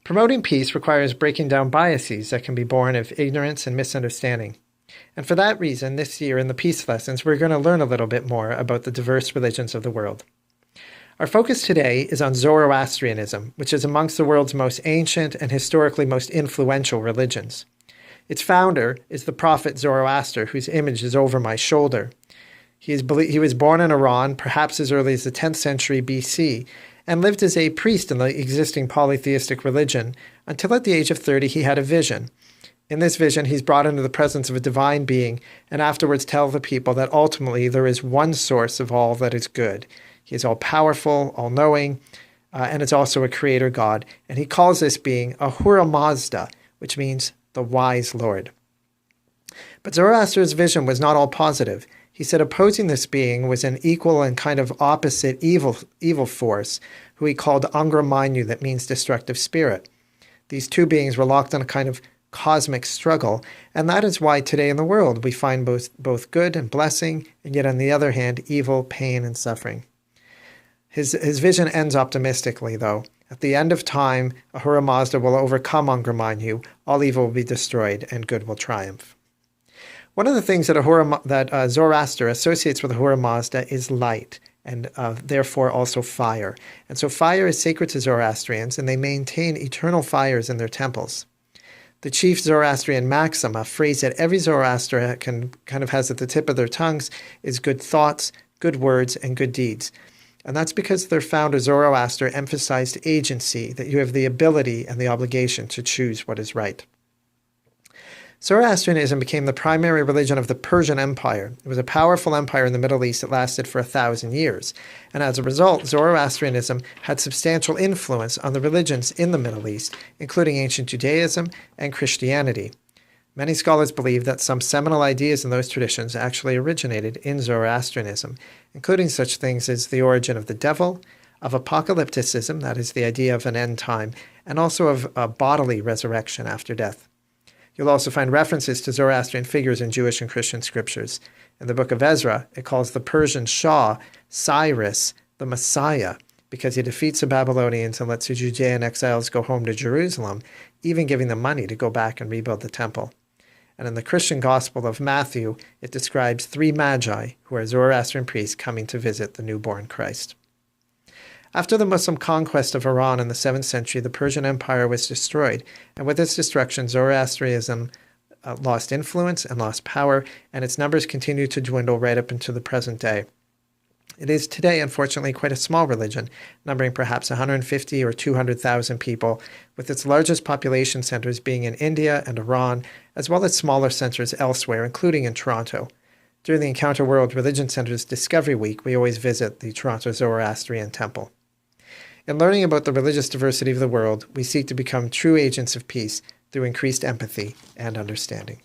Promoting peace requires breaking down biases that can be born of ignorance and misunderstanding. And for that reason, this year in the peace lessons, we're going to learn a little bit more about the diverse religions of the world. Our focus today is on Zoroastrianism, which is amongst the world's most ancient and historically most influential religions. Its founder is the prophet Zoroaster, whose image is over my shoulder. He was born in Iran, perhaps as early as the 10th century BC, and lived as a priest in the existing polytheistic religion until at the age of 30 he had a vision. In this vision, he's brought into the presence of a divine being and afterwards tells the people that ultimately there is one source of all that is good. He is all-powerful, all-knowing, and is also a creator god. And he calls this being Ahura Mazda, which means the wise Lord. But Zoroaster's vision was not all positive. He said opposing this being was an equal and kind of opposite evil force, who he called Angra Mainyu, that means destructive spirit. These two beings were locked in a kind of cosmic struggle, and that is why today in the world we find both good and blessing, and yet on the other hand, evil, pain, and suffering. His vision ends optimistically, though. At the end of time, Ahura Mazda will overcome Angra Mainyu, all evil will be destroyed, and good will triumph. One of the things that Zoroaster associates with Ahura Mazda is light, and therefore also fire. And so fire is sacred to Zoroastrians, and they maintain eternal fires in their temples. The chief Zoroastrian maxim, a phrase that every Zoroaster kind of has at the tip of their tongues, is good thoughts, good words, and good deeds. And that's because their founder Zoroaster emphasized agency, that you have the ability and the obligation to choose what is right. Zoroastrianism became the primary religion of the Persian Empire. It was a powerful empire in the Middle East that lasted for 1,000 years. And as a result, Zoroastrianism had substantial influence on the religions in the Middle East, including ancient Judaism and Christianity. Many scholars believe that some seminal ideas in those traditions actually originated in Zoroastrianism, including such things as the origin of the devil, of apocalypticism, that is the idea of an end time, and also of a bodily resurrection after death. You'll also find references to Zoroastrian figures in Jewish and Christian scriptures. In the book of Ezra, it calls the Persian Shah, Cyrus, the Messiah, because he defeats the Babylonians and lets the Judean exiles go home to Jerusalem, even giving them money to go back and rebuild the temple. And in the Christian Gospel of Matthew, it describes 3 magi, who are Zoroastrian priests coming to visit the newborn Christ. After the Muslim conquest of Iran in the 7th century, the Persian Empire was destroyed, and with its destruction, Zoroastrianism lost influence and lost power, and its numbers continued to dwindle right up into the present day. It is today, unfortunately, quite a small religion, numbering perhaps 150 or 200,000 people, with its largest population centers being in India and Iran, as well as smaller centers elsewhere, including in Toronto. During the Encounter World Religion Center's Discovery Week, we always visit the Toronto Zoroastrian Temple. In learning about the religious diversity of the world, we seek to become true agents of peace through increased empathy and understanding.